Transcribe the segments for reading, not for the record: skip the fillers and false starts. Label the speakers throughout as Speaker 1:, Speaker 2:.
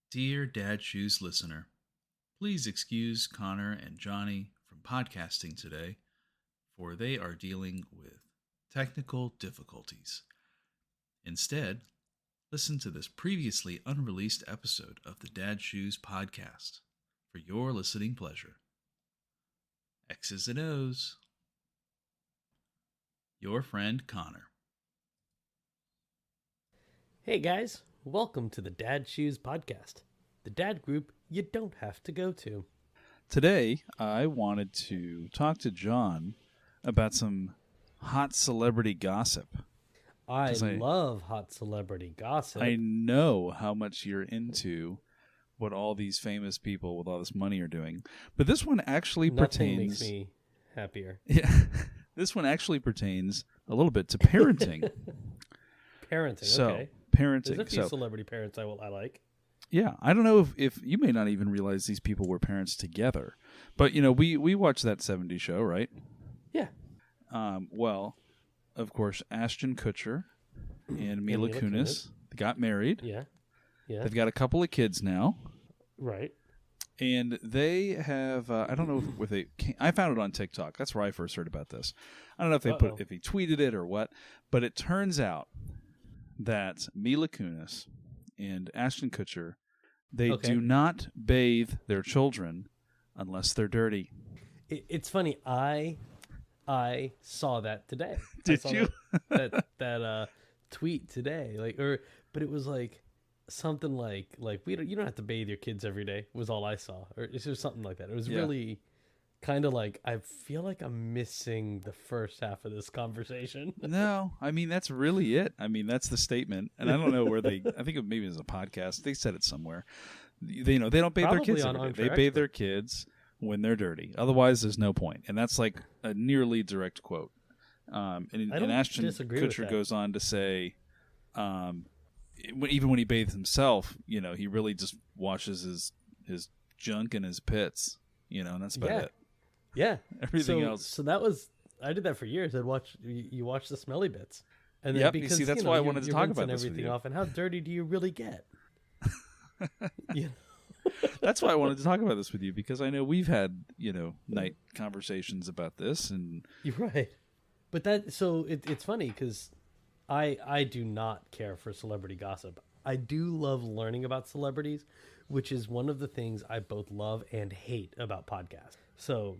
Speaker 1: Dear Dad Shoes listener, please excuse Connor and Johnny from podcasting today, for they are dealing with technical difficulties. Instead, listen to this previously unreleased episode of the Dad Shoes podcast for your listening pleasure. X's and O's. Your friend Connor.
Speaker 2: Hey guys, welcome to the Dad Shoes podcast, the dad group you don't have to go to.
Speaker 3: Today, I wanted to talk to John about some hot celebrity gossip.
Speaker 2: I love hot celebrity gossip.
Speaker 3: I know how much you're into what all these famous people with all this money are doing. But this one actually
Speaker 2: Nothing makes me happier.
Speaker 3: Yeah, this one actually pertains a little bit to parenting.
Speaker 2: Parenting, okay.
Speaker 3: Parenting.
Speaker 2: There's a few celebrity parents I like.
Speaker 3: Yeah, I don't know if you may not even realize these people were parents together. But, you know, we watched that 70s show, right?
Speaker 2: Yeah.
Speaker 3: Well, of course, Ashton Kutcher and Mila Kunis got married.
Speaker 2: Yeah. Yeah.
Speaker 3: They've got a couple of kids now.
Speaker 2: Right.
Speaker 3: And they have, I don't know if I found it on TikTok. That's where I first heard about this. I don't know if if he tweeted it or what, but it turns out that Mila Kunis and Ashton Kutcher, they do not bathe their children unless they're dirty.
Speaker 2: It's funny. I saw that today.
Speaker 3: Did you?
Speaker 2: that tweet today, but it was like something like you don't have to bathe your kids every day was all I saw, or it's just something like that. It was really kind of like, I feel like I'm missing the first half of this conversation.
Speaker 3: No, I mean, that's really it. I mean, that's the statement. And I don't know where I think maybe it was a podcast. They said it somewhere. They don't bathe their kids every day. They bathe their kids when they're dirty. Otherwise, there's no point. And that's like a nearly direct quote. And Ashton Kutcher goes on to say, even when he bathes himself, you know, he really just washes his junk and his pits, you know, and that's about it.
Speaker 2: Yeah.
Speaker 3: Everything else.
Speaker 2: So I did that for years. You watch the smelly bits. And then
Speaker 3: because, you see, that's why I wanted to talk about this with you.
Speaker 2: Off, and how dirty do you really get?
Speaker 3: That's why I wanted to talk about this with you, because I know we've had, you know, night conversations about this, and
Speaker 2: you're right. But it's funny because I do not care for celebrity gossip. I do love learning about celebrities, which is one of the things I both love and hate about podcasts. So,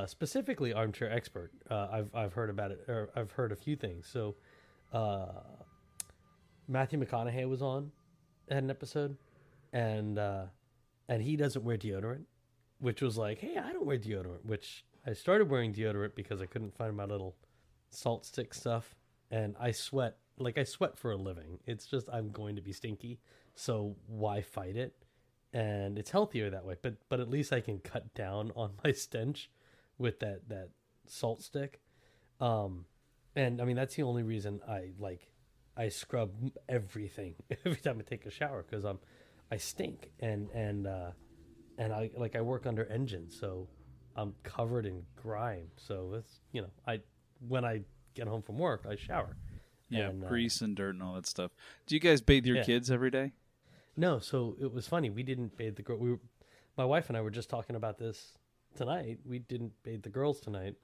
Speaker 2: specifically Armchair Expert, I've heard about it, or I've heard a few things. So, Matthew McConaughey was on, had an episode, and he doesn't wear deodorant, which was like, hey, I don't wear deodorant, which I started wearing deodorant because I couldn't find my little salt stick stuff, and I sweat for a living. It's just, I'm going to be stinky, so why fight it? And it's healthier that way, but at least I can cut down on my stench with that salt stick. And I mean, that's the only reason I scrub everything every time I take a shower, because I stink, and I work under engines, so I'm covered in grime. So it's, you know, when I get home from work, I shower.
Speaker 3: Yeah, grease and dirt and all that stuff. Do you guys bathe your kids every day?
Speaker 2: No, so it was funny. We didn't bathe the girl. My wife and I were just talking about this tonight. We didn't bathe the girls tonight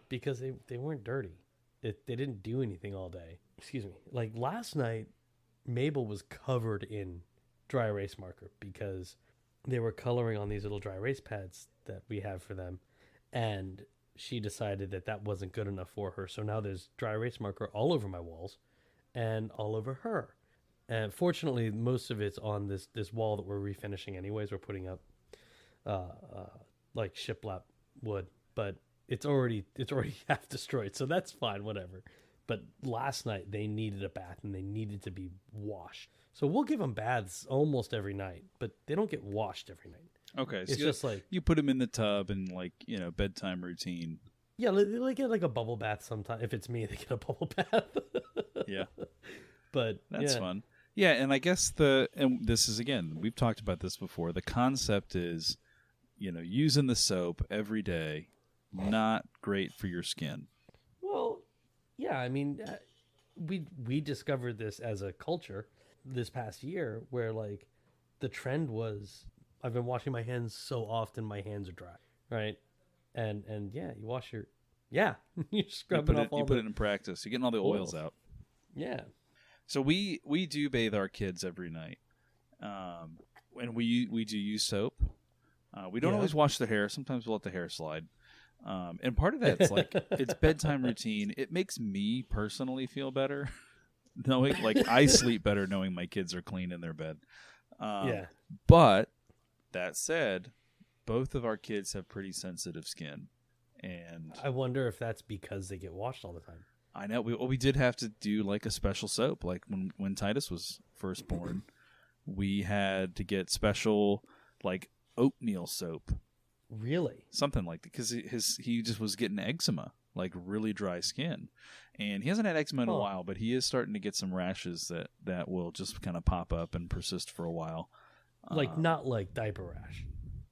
Speaker 2: because they weren't dirty. They didn't do anything all day. Excuse me. Like last night, Mabel was covered in dry erase marker because they were coloring on these little dry erase pads that we have for them, and she decided that wasn't good enough for her. So now there's dry erase marker all over my walls and all over her. And fortunately, most of it's on this wall that we're refinishing anyways. We're putting up like shiplap wood, but it's already half destroyed, so that's fine, whatever. But last night they needed a bath and they needed to be washed. So we'll give them baths almost every night, but they don't get washed every night.
Speaker 3: Okay,
Speaker 2: it's just like
Speaker 3: you put them in the tub and, like, you know, bedtime routine.
Speaker 2: Yeah, they get like a bubble bath sometimes. If it's me, they get a bubble bath.
Speaker 3: Yeah,
Speaker 2: but
Speaker 3: that's fun. Yeah, and I guess and this is, again, we've talked about this before. The concept is, you know, using the soap every day, not great for your skin.
Speaker 2: Well, yeah, I mean, we discovered this as a culture this past year, where like the trend was I've been washing my hands so often my hands are dry, right? And yeah, you wash your you scrub it off all
Speaker 3: you put it in practice. You're getting all the oils out.
Speaker 2: Yeah.
Speaker 3: So we do bathe our kids every night, and we do use soap. We don't always wash the hair. Sometimes we'll let the hair slide. And part of that's like it's bedtime routine. It makes me personally feel better knowing, like, I sleep better knowing my kids are clean in their bed. But that said, both of our kids have pretty sensitive skin, and
Speaker 2: I wonder if that's because they get washed all the time.
Speaker 3: I know we did have to do like a special soap. Like when Titus was first born, we had to get special like oatmeal soap.
Speaker 2: Really?
Speaker 3: Something like that, because he just was getting eczema, like really dry skin, and he hasn't had eczema in a while, but he is starting to get some rashes that will just kind of pop up and persist for a while.
Speaker 2: Like not like diaper rash.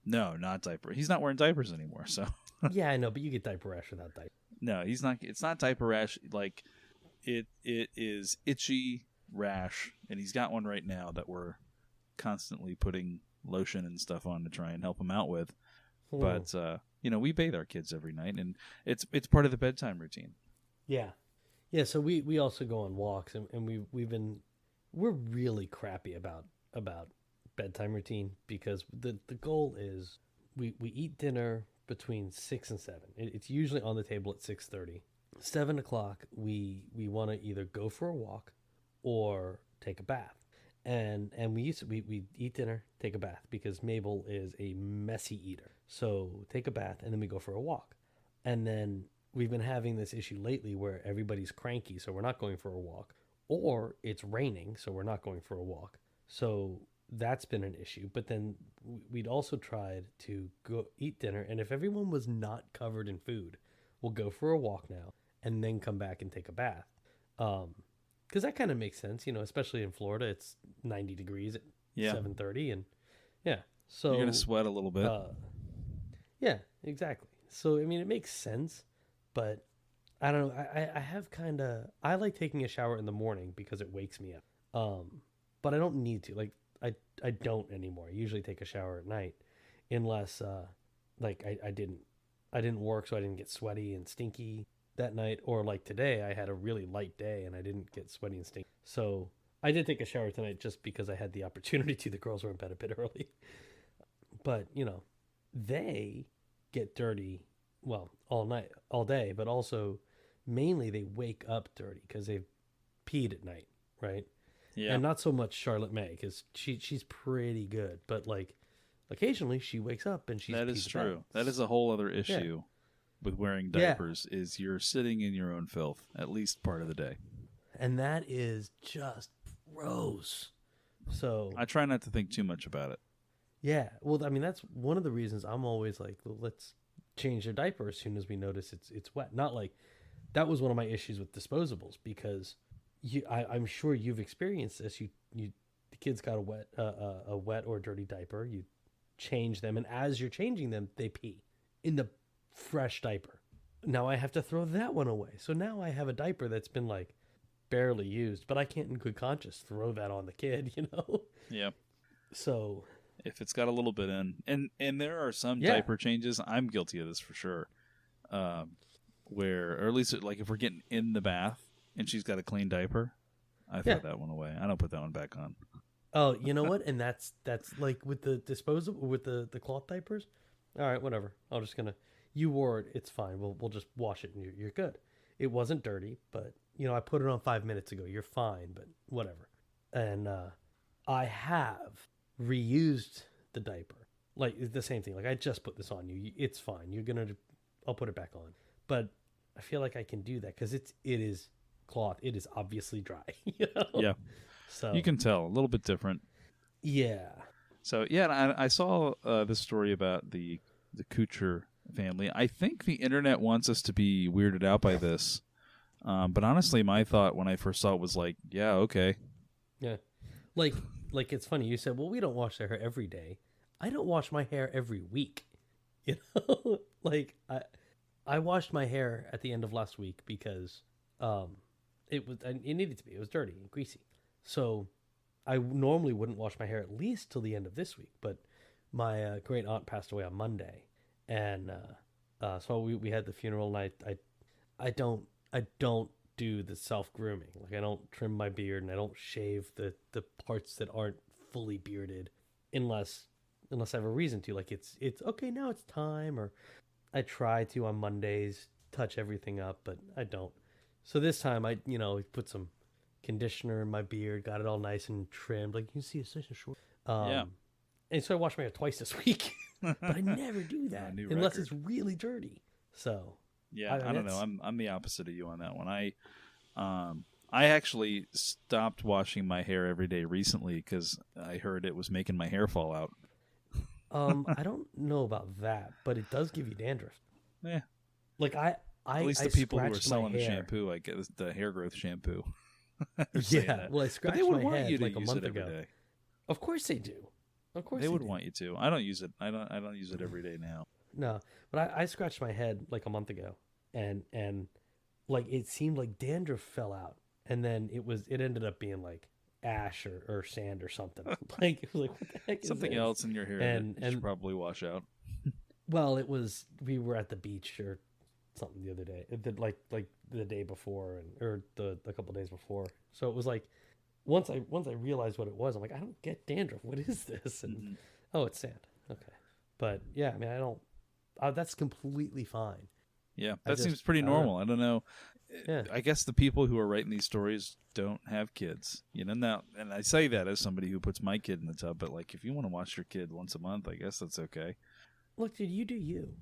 Speaker 3: No, not diaper. He's not wearing diapers anymore, so.
Speaker 2: Yeah, I know, but you get diaper rash without diaper.
Speaker 3: No, he's not. It's not diaper rash. Like it is itchy rash, and he's got one right now that we're constantly putting lotion and stuff on to try and help him out with. But we bathe our kids every night, and it's part of the bedtime routine.
Speaker 2: Yeah. So we also go on walks, and we're really crappy about bedtime routine, because the goal is we eat dinner between 6 and 7. It's usually on the table at 6:30. 7 o'clock we want to either go for a walk or take a bath. And we eat dinner, take a bath, because Mabel is a messy eater. So take a bath, and then we go for a walk. And then we've been having this issue lately where everybody's cranky, so we're not going for a walk. Or it's raining, so we're not going for a walk. So that's been an issue. But then we'd also tried to go eat dinner, and if everyone was not covered in food, we'll go for a walk now and then come back and take a bath. Because that kind of makes sense, especially in Florida. It's 90 degrees at 7:30, and so
Speaker 3: you're gonna sweat a little bit.
Speaker 2: Yeah, exactly. So I mean, it makes sense, but I don't know. I like taking a shower in the morning because it wakes me up. But I don't need to. Like I don't anymore. I usually take a shower at night, unless I didn't work, so I didn't get sweaty and stinky that night, or like today I had a really light day and I didn't get sweaty and stinky. So I did take a shower tonight just because I had the opportunity to. The girls were in bed a bit early. But, they get dirty, well, all night, all day, but also mainly they wake up dirty because they've peed at night, right? Yeah. And not so much Charlotte May, because she's pretty good, but like occasionally she wakes up and she's
Speaker 3: That is true. That is a whole other issue with wearing diapers, is you're sitting in your own filth at least part of the day.
Speaker 2: And that is just gross. So
Speaker 3: I try not to think too much about it.
Speaker 2: Yeah. Well, I mean, that's one of the reasons I'm always like, well, let's change their diaper as soon as we notice it's wet. Not like that was one of my issues with disposables, because I'm sure you've experienced this. The kids got a wet or dirty diaper. You change them, and as you're changing them, they pee in the fresh diaper. Now I have to throw that one away. So now I have a diaper that's been like barely used, but I can't in good conscience throw that on the kid,
Speaker 3: Yeah.
Speaker 2: So
Speaker 3: if it's got a little bit in, and there are some diaper changes, I'm guilty of this for sure, where, or at least like if we're getting in the bath and she's got a clean diaper, I throw that one away. I don't put that one back on.
Speaker 2: Oh, you know what? And that's like with the disposable, with the cloth diapers. All right, whatever. I'm just gonna. You wore it. It's fine. We'll just wash it and you're good. It wasn't dirty, but I put it on 5 minutes ago. You're fine, but whatever. And I have reused the diaper, like the same thing. Like, I just put this on you. It's fine. I'll put it back on. But I feel like I can do that because it is cloth. It is obviously dry.
Speaker 3: Yeah.
Speaker 2: So
Speaker 3: you can tell a little bit different.
Speaker 2: Yeah.
Speaker 3: So yeah, I saw this story about the Kuchar family. I think the internet wants us to be weirded out by this, but honestly, my thought when I first saw it was like, yeah, okay.
Speaker 2: Yeah, like it's funny. You said, well, we don't wash their hair every day. I don't wash my hair every week. Like I washed my hair at the end of last week because it needed to be. It was dirty and greasy. So I normally wouldn't wash my hair at least till the end of this week, but my great aunt passed away on Monday, and so we had the funeral, and I don't do the self grooming. Like, I don't trim my beard, and I don't shave the parts that aren't fully bearded, unless I have a reason to. Like, it's okay, now it's time, or I try to on Mondays touch everything up, but I don't. So this time I put some conditioner in my beard, got it all nice and trimmed. Like, you can see it's such a short.
Speaker 3: Yeah.
Speaker 2: And so I washed my hair twice this week, but I never do that unless it's really dirty. So
Speaker 3: yeah, I don't know. I'm the opposite of you on that one. I actually stopped washing my hair every day recently because I heard it was making my hair fall out.
Speaker 2: I don't know about that, but it does give you dandruff.
Speaker 3: Yeah.
Speaker 2: Like at
Speaker 3: least the people who are selling the shampoo, like the hair growth shampoo.
Speaker 2: Yeah. Well, I scratched my head like a month ago.
Speaker 3: Day.
Speaker 2: Of course they do. Of course
Speaker 3: they would want you to. I don't use it. I don't use it every day now.
Speaker 2: No, but I scratched my head like a month ago, and like it seemed like dandruff fell out, and then it ended up being like ash or sand or something. Like, it was like, what the heck is
Speaker 3: something
Speaker 2: this?
Speaker 3: else in your hair and should probably wash out.
Speaker 2: Well, we were at the beach or something the other day, like the day before or a couple days before. So it was like once I realized what it was, I'm like, I don't get dandruff. What is this? And oh, it's sand. Okay, but yeah, I mean, I don't. That's completely fine.
Speaker 3: Yeah, that seems pretty normal. I don't know.
Speaker 2: Yeah.
Speaker 3: I guess the people who are writing these stories don't have kids, now, and I say that as somebody who puts my kid in the tub. But like, if you want to watch your kid once a month, I guess that's okay.
Speaker 2: Look, dude, you do you.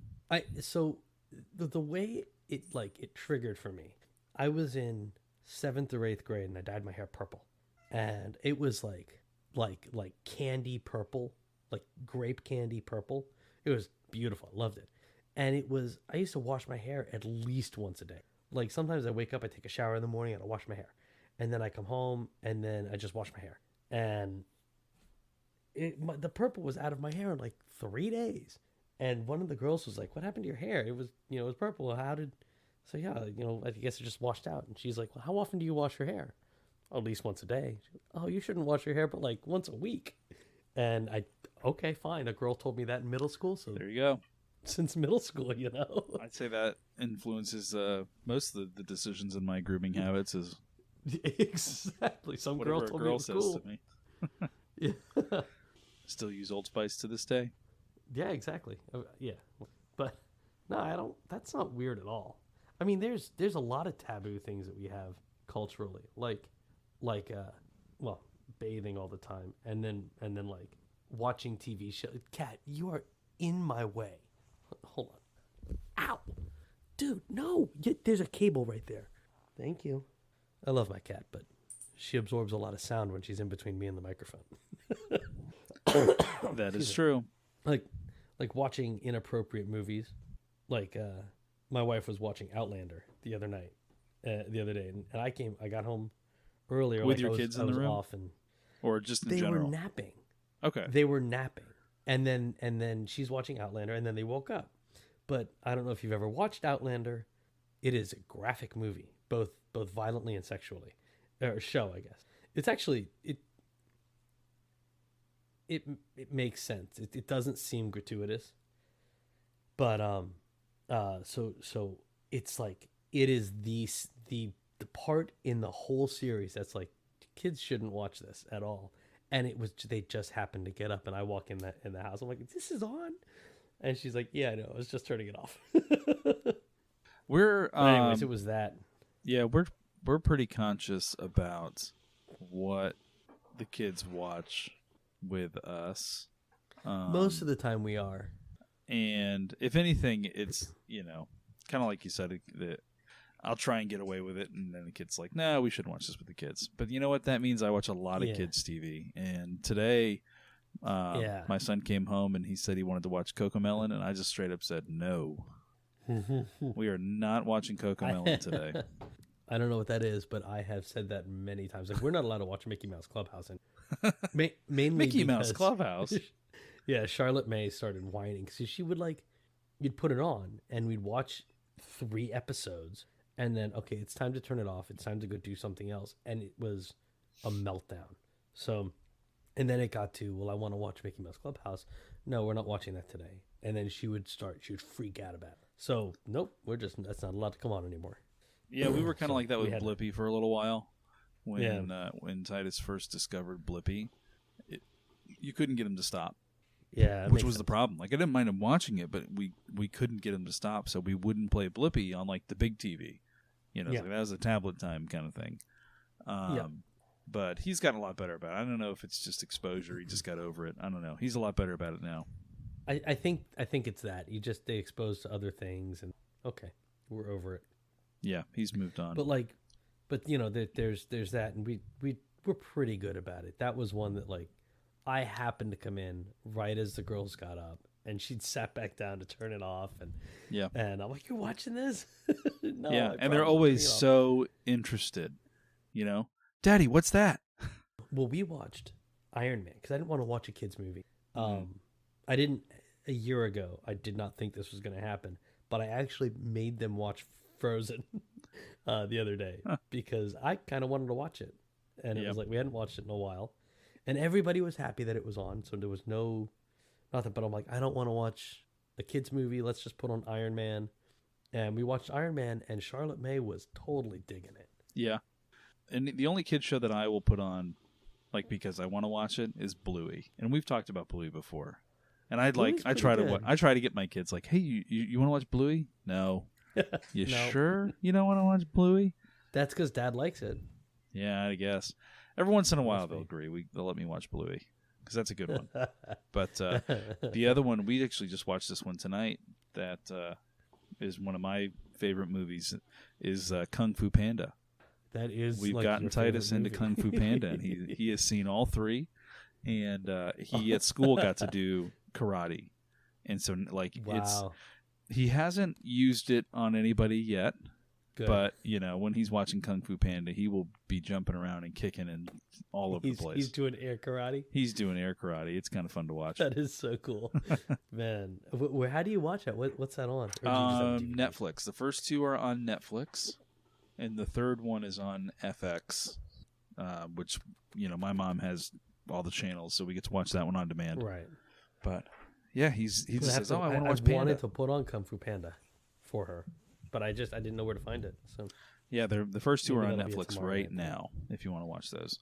Speaker 2: So the way it triggered for me. I was in 7th or 8th grade, and I dyed my hair purple, and it was like candy purple, like grape candy purple. It was beautiful. I loved it. And I used to wash my hair at least once a day. Like, sometimes I wake up, I take a shower in the morning, and I wash my hair. And then I come home, and then I just wash my hair. And the purple was out of my hair in like 3 days. And one of the girls was like, "What happened to your hair? It was, it was purple. So yeah, I guess it just washed out." And she's like, "Well, how often do you wash your hair?" "At least once a day." She goes, "Oh, you shouldn't wash your hair but like once a week." And okay, fine. A girl told me that in middle school. So
Speaker 3: there you go.
Speaker 2: Since middle school,
Speaker 3: I'd say that influences most of the decisions in my grooming habits. Is
Speaker 2: exactly. Some girl told me it was cool.
Speaker 3: To me. Yeah. Still use Old Spice to this day.
Speaker 2: Yeah, exactly. Yeah, but no, I don't. That's not weird at all. I mean, there's a lot of taboo things that we have culturally, like bathing all the time, and then like watching TV shows. Cat, you are in my way. Hold on. Ow, dude, no. There's a cable right there. Thank you. I love my cat, but she absorbs a lot of sound when she's in between me and the microphone.
Speaker 3: That is true.
Speaker 2: Like watching inappropriate movies. Like my wife was watching Outlander the other day, and I got home earlier
Speaker 3: with your kids in the room, or just in general.
Speaker 2: They were napping.
Speaker 3: Okay,
Speaker 2: they were napping, and then she's watching Outlander, and then they woke up. But I don't know if you've ever watched Outlander. It is a graphic movie, both violently and sexually, or show, I guess. It's actually it makes sense. It doesn't seem gratuitous, but so it's like it is the part in the whole series that's like, kids shouldn't watch this at all. And they just happened to get up, and I walk in the house. I'm like, "This is on," and she's like, "Yeah, I know. I was just turning it off."
Speaker 3: But
Speaker 2: anyways, it was that.
Speaker 3: Yeah, we're pretty conscious about what the kids watch with us.
Speaker 2: Most of the time we are.
Speaker 3: And if anything, it's, kind of like you said, that I'll try and get away with it. And then the kid's like, "No, we shouldn't watch this with the kids." But you know what? That means I watch a lot of kids' TV. And today, my son came home and he said he wanted to watch Cocomelon. And I just straight up said, "No, we are not watching Cocomelon today."
Speaker 2: I don't know what that is, but I have said that many times. Like, we're not allowed to watch Mickey Mouse Clubhouse. Mainly
Speaker 3: Mickey Mouse Clubhouse.
Speaker 2: Yeah, Charlotte May started whining. So she would you'd put it on, and we'd watch 3 episodes, and then, okay, it's time to turn it off. It's time to go do something else. And it was a meltdown. So, and then it got to, well, I want to watch Mickey Mouse Clubhouse. No, we're not watching that today. And then she would freak out about it. So, nope, that's not allowed to come on anymore.
Speaker 3: Yeah, we were kind of
Speaker 2: So
Speaker 3: like that with
Speaker 2: we had-
Speaker 3: Blippi for a little while. When Titus first discovered Blippi, you couldn't get him to stop.
Speaker 2: Yeah, it
Speaker 3: which
Speaker 2: makes
Speaker 3: was the
Speaker 2: sense.
Speaker 3: problem. Like, I didn't mind him watching it, but we couldn't get him to stop, so we wouldn't play Blippi on like the big TV. You know,
Speaker 2: Yeah.
Speaker 3: like, that was a tablet time kind of thing.
Speaker 2: Yeah.
Speaker 3: But he's gotten a lot better about it. I don't know if it's just exposure. He just got over it. I don't know. He's a lot better about it now.
Speaker 2: I think it's that they exposed to other things, and okay, we're over it.
Speaker 3: Yeah, he's moved on.
Speaker 2: But you know, there's that, and we're pretty good about it. That was one that, like, I happened to come in right as the girls got up, and she'd sat back down to turn it off, and
Speaker 3: yeah,
Speaker 2: and I'm like, "You're watching this?" No,
Speaker 3: yeah,
Speaker 2: I
Speaker 3: and they're
Speaker 2: promise,
Speaker 3: always
Speaker 2: you know.
Speaker 3: so interested. You know, Daddy, what's that?
Speaker 2: Well, we watched Iron Man because I didn't want to watch a kids movie.
Speaker 3: Mhm.
Speaker 2: I didn't a year ago. I did not think this was going to happen, but I actually made them watch Frozen the other day because I kind of wanted to watch it, and it
Speaker 3: Yep.
Speaker 2: was like we hadn't watched it in a while, and everybody was happy that it was on, so there was nothing. But I'm like, I don't want to watch a kids movie. Let's just put on Iron Man, and we watched Iron Man, and Charlotte May was totally digging it.
Speaker 3: Yeah, and the only kid show that I will put on, like, because I want to watch it, is Bluey, and we've talked about Bluey before. And
Speaker 2: Bluey's
Speaker 3: I try
Speaker 2: pretty good.
Speaker 3: I try to get my kids like, hey, you want to watch Bluey? No, you
Speaker 2: No.
Speaker 3: sure you don't want to watch Bluey?
Speaker 2: That's because Dad likes it.
Speaker 3: Yeah, I guess every once in a while
Speaker 2: Must
Speaker 3: they'll
Speaker 2: be.
Speaker 3: agree. They'll let me watch Bluey because that's a good one. But the other one, we actually just watched this one tonight. That is one of my favorite movies. Is Kung Fu Panda.
Speaker 2: That is,
Speaker 3: We've
Speaker 2: like,
Speaker 3: gotten
Speaker 2: your
Speaker 3: Titus
Speaker 2: favorite
Speaker 3: into
Speaker 2: movie.
Speaker 3: Kung Fu Panda, and he has seen all three. And he at school got to do karate, and so like
Speaker 2: Wow.
Speaker 3: he hasn't used it on anybody yet.
Speaker 2: Good.
Speaker 3: But you know, when he's watching Kung Fu Panda, he will be jumping around and kicking and all over the place.
Speaker 2: He's doing air karate.
Speaker 3: He's doing air karate. It's kind of fun to watch.
Speaker 2: That is so cool, man. How do you watch it? What's that on? Or do you just have a DVD?
Speaker 3: Netflix. The first two are on Netflix, and the third one is on FX, which, you know, my mom has all the channels, so we get to watch that one on demand.
Speaker 2: Right.
Speaker 3: But yeah, he just says, "Oh, I want to watch
Speaker 2: I
Speaker 3: Panda."
Speaker 2: wanted to put on Kung Fu Panda for her, but I didn't know where to find it. So
Speaker 3: Yeah, the first two
Speaker 2: Maybe
Speaker 3: are on
Speaker 2: that'll be it
Speaker 3: Netflix
Speaker 2: tomorrow
Speaker 3: right
Speaker 2: night.
Speaker 3: now. If you want to watch those.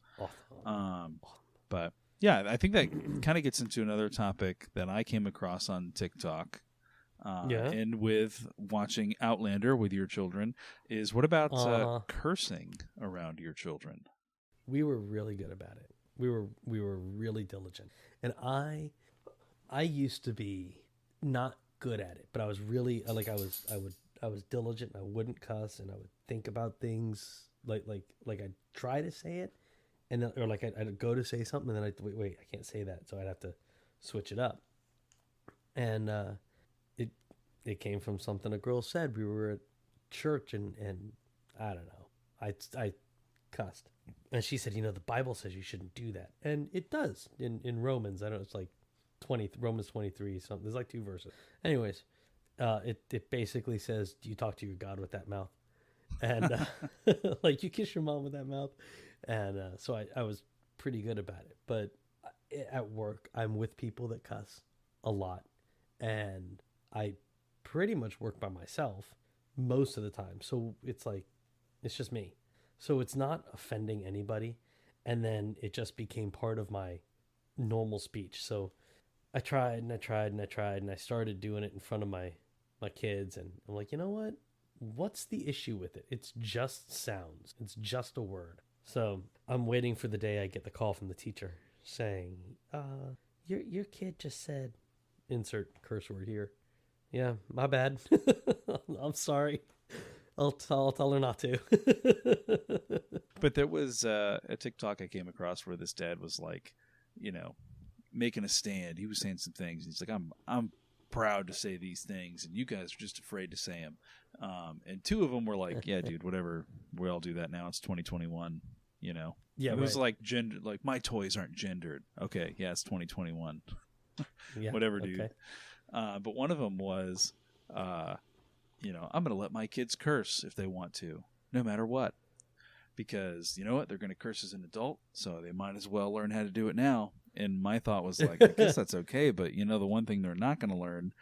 Speaker 2: awesome.
Speaker 3: But yeah, I think that kind of gets into another topic that I came across on TikTok.
Speaker 2: Yeah.
Speaker 3: And with watching Outlander with your children, is what about cursing around your children?
Speaker 2: We were really good about it. We were really diligent, and I used to be not good at it, but I was really I was diligent. And I wouldn't cuss, and I would think about things like I'd try to say it, and then, or like I'd go to say something, and then I'd wait, I can't say that, so I'd have to switch it up. And it came from something a girl said. We were at church, and I don't know, I cussed, and she said, the Bible says you shouldn't do that, and it does in Romans. I don't know, it's like Romans 23 something. There's like 2 verses. Anyways, it basically says, do you talk to your God with that mouth? And like, you kiss your mom with that mouth. And so I was pretty good about it. But at work, I'm with people that cuss a lot, and I pretty much work by myself most of the time. So it's like, it's just me. So it's not offending anybody. And then it just became part of my normal speech. So I tried and I tried and I tried, and I started doing it in front of my kids. And I'm like, you know what? What's the issue with it? It's just sounds. It's just a word. So I'm waiting for the day I get the call from the teacher saying, your kid just said, insert curse word here. Yeah, my bad. I'm sorry. I'll tell her not to.
Speaker 3: But there was a TikTok I came across where this dad was like, making a stand. He was saying some things. He's like, I'm proud to say these things, and you guys are just afraid to say them. And 2 of them were like, yeah, dude, whatever. We all do that now. It's 2021.
Speaker 2: Yeah,
Speaker 3: it was
Speaker 2: right.
Speaker 3: like gender. Like, my toys aren't gendered. Okay, yeah, it's 2021.
Speaker 2: Yeah,
Speaker 3: Whatever, dude.
Speaker 2: okay.
Speaker 3: But one of them was, I'm going to let my kids curse if they want to, no matter what. because you know what? They're going to curse as an adult, so they might as well learn how to do it now. And my thought was like, I guess that's okay, but you know, the one thing they're not going to learn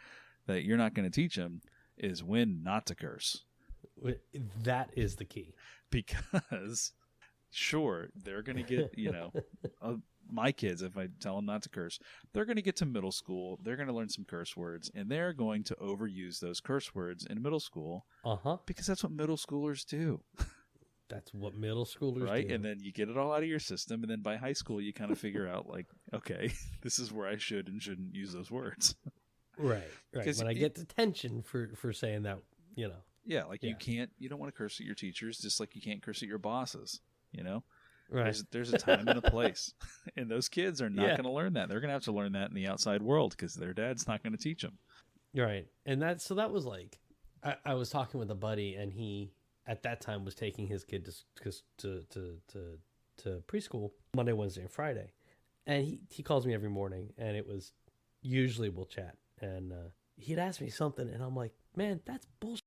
Speaker 3: that you're not going to teach them is when not to curse.
Speaker 2: That is the key.
Speaker 3: Because, sure, they're going to get, you know, my kids, if I tell them not to curse, they're going to get to middle school, they're going to learn some curse words, and they're going to overuse those curse words in middle school. Because that's what middle schoolers do.
Speaker 2: That's what middle schoolers
Speaker 3: right?
Speaker 2: do.
Speaker 3: And then you get it all out of your system, and then by high school, you kind of figure out, like, okay, this is where I should and shouldn't use those words.
Speaker 2: Right. When I get detention for saying that, you know.
Speaker 3: Yeah, like you don't want to curse at your teachers, just like you can't curse at your bosses, you know?
Speaker 2: Right.
Speaker 3: There's a time and a place. And those kids are not going to learn that. They're going to have to learn that in the outside world because their dad's not going to teach them.
Speaker 2: Right. And that was like, I was talking with a buddy, and he, at that time, was taking his kid to preschool Monday, Wednesday, and Friday. And he calls me every morning, and it was usually we'll chat. And he'd ask me something, and I'm like, man, that's bullshit.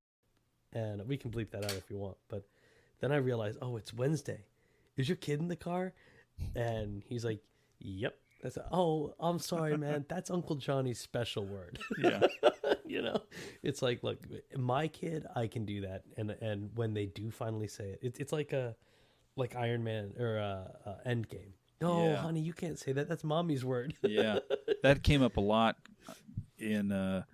Speaker 2: And we can bleep that out if you want. But then I realized, oh, it's Wednesday. Is your kid in the car? And he's like, yep. I said, oh, I'm sorry, man. That's Uncle Johnny's special word.
Speaker 3: Yeah.
Speaker 2: You know, it's like, look, my kid, I can do that. And when they do finally say it, it's like Iron Man or Endgame. No, honey, you can't say that. That's mommy's word.
Speaker 3: Yeah. That came up a lot in,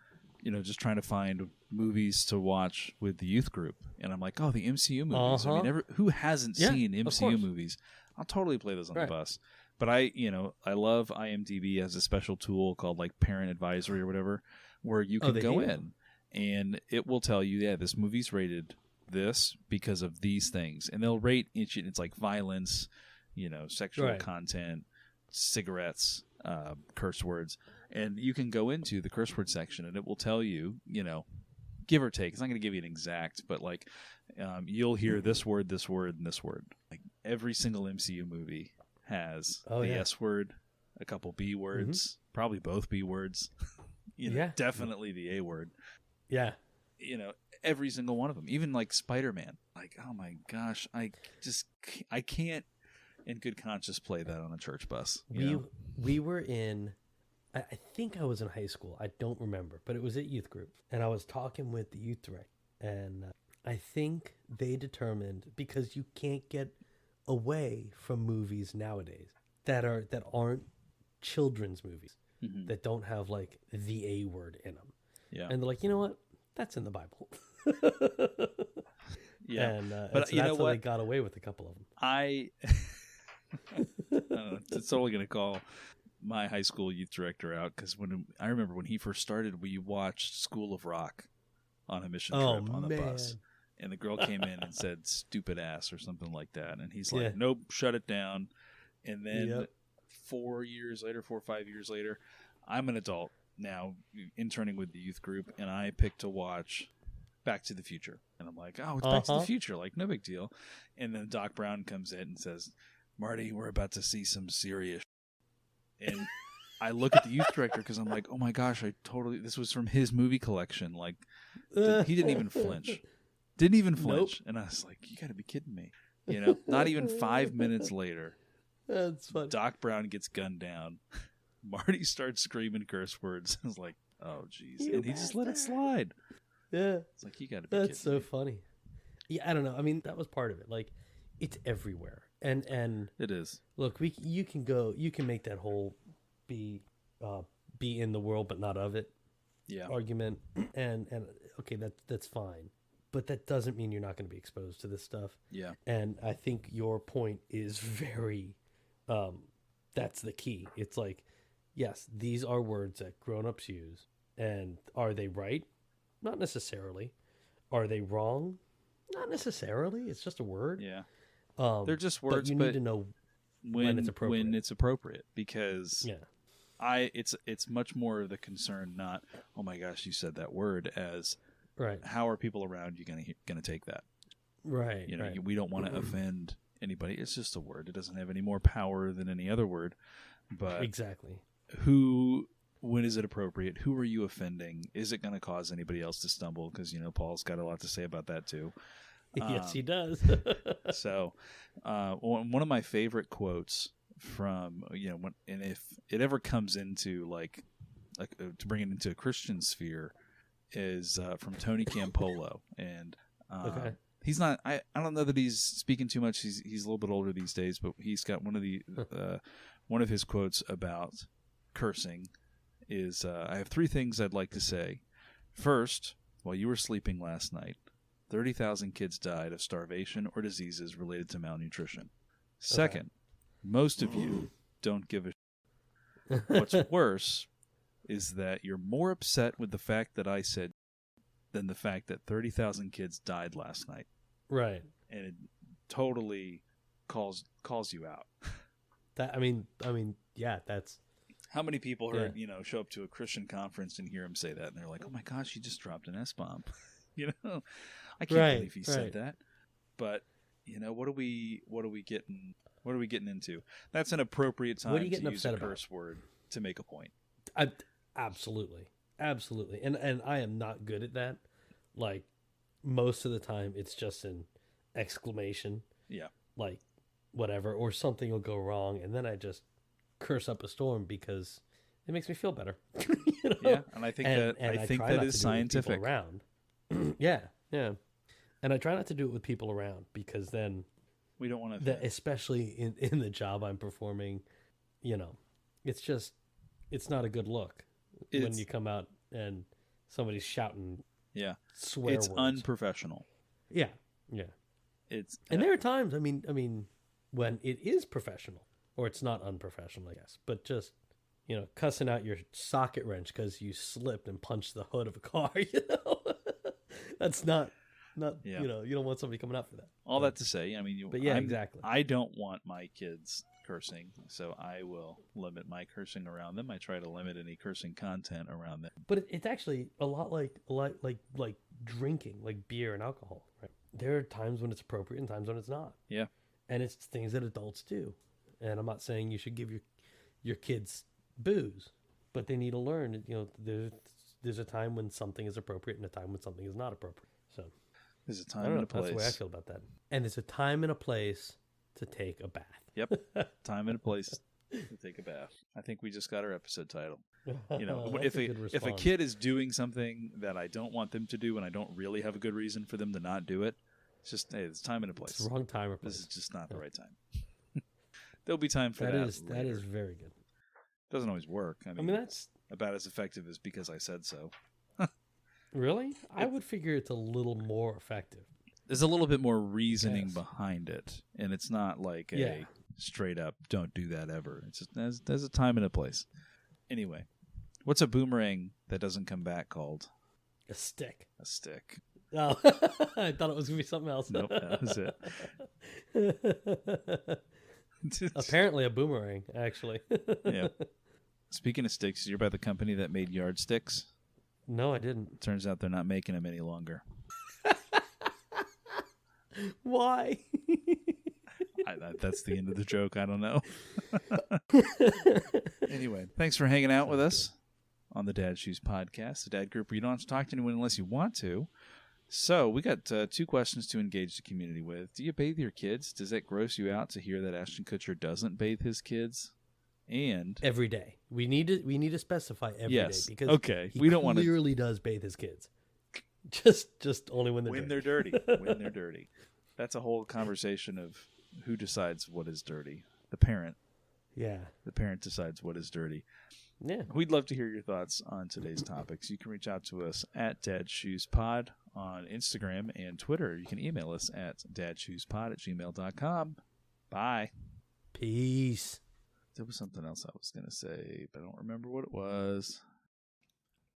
Speaker 3: just trying to find movies to watch with the youth group. And I'm like, oh, the MCU movies. I mean, who hasn't seen MCU movies? I'll totally play those on the bus. But I love IMDb as a special tool called like Parent Advisory or whatever, where you can go in and it will tell you, yeah, this movie's rated this because of these things. And they'll rate each, it's like violence, sexual content, cigarettes, curse words. And you can go into the curse word section and it will tell you, give or take. It's not going to give you an exact, but like you'll hear this word, and this word. Like every single MCU movie has the S word, a couple B words, probably both B words. Definitely the A word.
Speaker 2: Yeah.
Speaker 3: Every single one of them. Even like Spider-Man. Like, oh my gosh, I can't in good conscience play that on a church bus.
Speaker 2: We were in, I think I was in high school. I don't remember, but it was at youth group. And I was talking with the youth director. And I think they determined, because you can't get away from movies nowadays that aren't children's movies, that don't have like the A word in them. Yeah. And they're like, you know what? That's in the Bible.
Speaker 3: Yeah.
Speaker 2: And
Speaker 3: but
Speaker 2: so that's how they got away with a couple of them.
Speaker 3: I don't know, it's totally going to call my high school youth director out, because I remember when he first started, we watched School of Rock on a mission trip on the bus. And the girl came in and said, stupid ass or something like that. And he's like, nope, shut it down. And then 4 or 5 years later, I'm an adult now interning with the youth group, and I picked to watch Back to the Future. And I'm like, oh, it's Back to the Future. Like, no big deal. And then Doc Brown comes in and says, Marty, we're about to see some serious And I look at the youth director because I'm like, oh my gosh, this was from his movie collection. Like, he didn't even flinch. Nope. And I was like, you got to be kidding me. Not even 5 minutes later,
Speaker 2: that's funny.
Speaker 3: Doc Brown gets gunned down. Marty starts screaming curse words. I was like, oh, jeez. And he just let it slide.
Speaker 2: Yeah.
Speaker 3: It's like, you got to be kidding me.
Speaker 2: That's so funny. Yeah, I don't know. I mean, that was part of it. Like, it's everywhere. And
Speaker 3: it is. Look,
Speaker 2: you can make that whole be in the world but not of it argument. And okay, that's fine. But that doesn't mean you're not going to be exposed to this stuff. Yeah. And I think your point is very, that's the key. It's like, yes, these are words that grown-ups use. And are they right? Not necessarily. Are they wrong? Not necessarily. It's just a word. Yeah.
Speaker 3: They're just words,
Speaker 2: but you need to know when it's appropriate.
Speaker 3: When it's appropriate, because it's much more the concern, not, oh my gosh, you said that word, as how are people around you going to take that? Right. We don't want to offend anybody. It's just a word. It doesn't have any more power than any other word. But
Speaker 2: exactly.
Speaker 3: When is it appropriate? Who are you offending? Is it going to cause anybody else to stumble? Because Paul's got a lot to say about that too.
Speaker 2: Yes, he does.
Speaker 3: So, one of my favorite quotes from if it ever comes into like to bring it into a Christian sphere is from Tony Campolo, and
Speaker 2: Okay.
Speaker 3: he's not. I don't know that he's speaking too much. He's a little bit older these days, but he's got one of his quotes about cursing is I have 3 things I'd like to say. First, while you were sleeping last night, 30,000 kids died of starvation or diseases related to malnutrition. Second, most of you don't give a shit. What's worse is that you're more upset with the fact that I said than the fact that 30,000 kids died last night.
Speaker 2: Right.
Speaker 3: And it totally calls you out.
Speaker 2: That I mean, yeah, that's
Speaker 3: How many people heard, show up to a Christian conference and hear him say that, and they're like, "Oh my gosh, he just dropped an S-bomb." I can't believe he said that. But what are we getting? What are we getting into? That's an appropriate time to use a curse word to make a point.
Speaker 2: Absolutely, and I am not good at that. Like most of the time, it's just an exclamation.
Speaker 3: Yeah.
Speaker 2: Like whatever, or something will go wrong, and then I just curse up a storm because it makes me feel better.
Speaker 3: Yeah, and I think that is scientific.
Speaker 2: Around. yeah, and I try not to do it with people around because then
Speaker 3: we don't want to.
Speaker 2: Especially in the job I'm performing, it's not a good look when you come out and somebody's shouting.
Speaker 3: Yeah,
Speaker 2: swear
Speaker 3: it's
Speaker 2: words.
Speaker 3: Unprofessional.
Speaker 2: Yeah.
Speaker 3: It's
Speaker 2: there are times. I mean, when it is professional, or it's not unprofessional, I guess. But just cussing out your socket wrench because you slipped and punched the hood of a car. That's not.
Speaker 3: Yeah.
Speaker 2: You don't want somebody coming out for that.
Speaker 3: All that to say,
Speaker 2: exactly.
Speaker 3: I don't want my kids cursing, so I will limit my cursing around them. I try to limit any cursing content around them.
Speaker 2: But it's actually a lot like drinking, like beer and alcohol. Right? There are times when it's appropriate and times when it's not.
Speaker 3: Yeah.
Speaker 2: And it's things that adults do. And I'm not saying you should give your kids booze, but they need to learn. There's a time when something is appropriate and a time when something is not appropriate. So
Speaker 3: there's a time and a place.
Speaker 2: That's the way I feel about that. And there's a time and a place to take a bath.
Speaker 3: Yep. Time and a place to take a bath. I think we just got our episode title. If a kid is doing something that I don't want them to do and I don't really have a good reason for them to not do it, it's just, hey, it's time and a place.
Speaker 2: It's the wrong time or place.
Speaker 3: This is just not the right time. There'll be time for that.
Speaker 2: That is very good.
Speaker 3: Doesn't always work. I mean
Speaker 2: that's
Speaker 3: about as effective as because I said so.
Speaker 2: Really? I would figure it's a little more effective.
Speaker 3: There's a little bit more reasoning behind it, and it's not like a straight up don't do that ever. It's just there's a time and a place. Anyway, what's a boomerang that doesn't come back called?
Speaker 2: A stick.
Speaker 3: A stick.
Speaker 2: Oh, I thought it was going to be something else.
Speaker 3: Nope, that was it.
Speaker 2: Apparently a boomerang, actually.
Speaker 3: Yeah. Speaking of sticks, you're by the company that made yardsticks?
Speaker 2: No, I didn't.
Speaker 3: Turns out they're not making them any longer.
Speaker 2: Why?
Speaker 3: That's the end of the joke. I don't know. Anyway, thanks for hanging out with us on the Dad Shoes podcast, the dad group where you don't have to talk to anyone unless you want to. So we got 2 questions to engage the community with. Do you bathe your kids? Does that gross you out to hear that Ashton Kutcher doesn't bathe his kids? And
Speaker 2: every day. We need to specify every day because
Speaker 3: we don't want to
Speaker 2: clearly does bathe his kids. Just only when they're
Speaker 3: dirty. When they're dirty. That's a whole conversation of who decides what is dirty. The parent.
Speaker 2: Yeah.
Speaker 3: The parent decides what is dirty.
Speaker 2: Yeah.
Speaker 3: We'd love to hear your thoughts on today's topics. You can reach out to us at dadshoespod on Instagram and Twitter. You can email us at dadshoespod@gmail.com. Bye.
Speaker 2: Peace.
Speaker 3: There was something else I was going to say, but I don't remember what it was.